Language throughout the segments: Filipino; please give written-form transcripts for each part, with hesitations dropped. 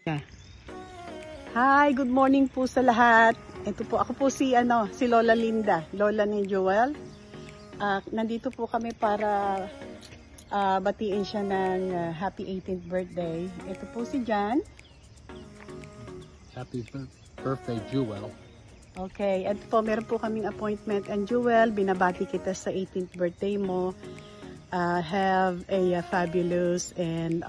Hi, good morning po sa lahat. Ito po, ako po si Lola Linda, lola ni Joel. Nandito po kami para batiin siya ng happy 18th birthday. Ito po si John. Happy birthday, Joel. Okay, at po meron po kaming appointment. And Joel, binabati kita sa 18th birthday mo. Have a fabulous and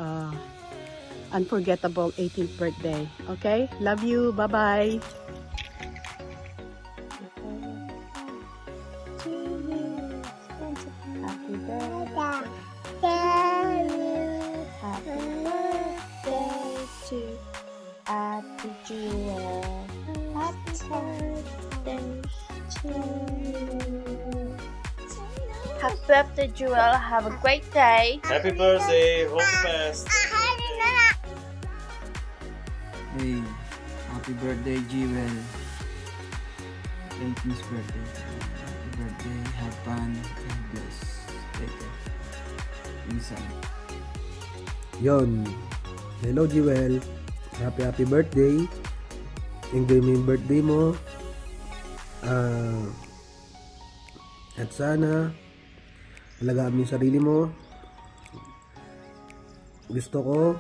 unforgettable 18th birthday. Okay? Love you. Bye-bye. Happy birthday. Happy birthday to Ate Jewel. Happy birthday to you. Happy birthday, Jewel. Have a great day. Happy birthday. Hope the best. Hey, happy birthday, Jewel. 18th birthday. Happy birthday. Have fun and bless. Take care. Inside. Yon. Hello, Jewel. Happy birthday. Enjoy mo yung birthday mo. At sana alagaan mo yung sarili mo. Gusto ko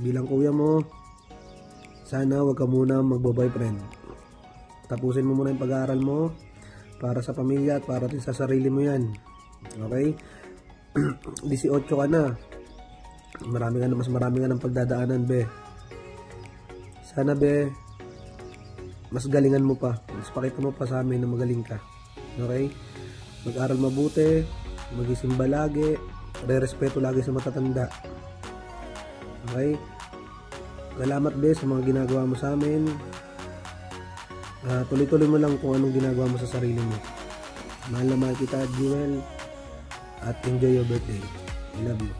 bilang kuya mo, sana wag ka muna magbo-boyfriend. Tapusin mo muna yung pag-aaral mo para sa pamilya at para din sa sarili mo yan. Okay? 18 ka na. Mas marami ka ng pagdadaanan, be. Sana, be, mas galingan mo pa. Mas pakita mo pa sa amin na magaling ka. Okay? Mag-aral mabuti, mag-isimba lagi, re-respeto lagi sa matatanda. Okay? Salamat, be, sa mga ginagawa mo sa amin. Tuloy-tuloy mo lang kung anong ginagawa mo sa sarili mo. Mahal na mahal kita, Jewel. At enjoy your birthday. I love you.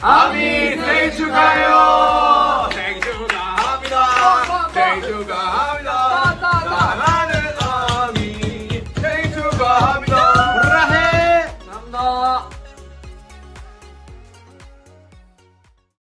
아미 생일 축하해요.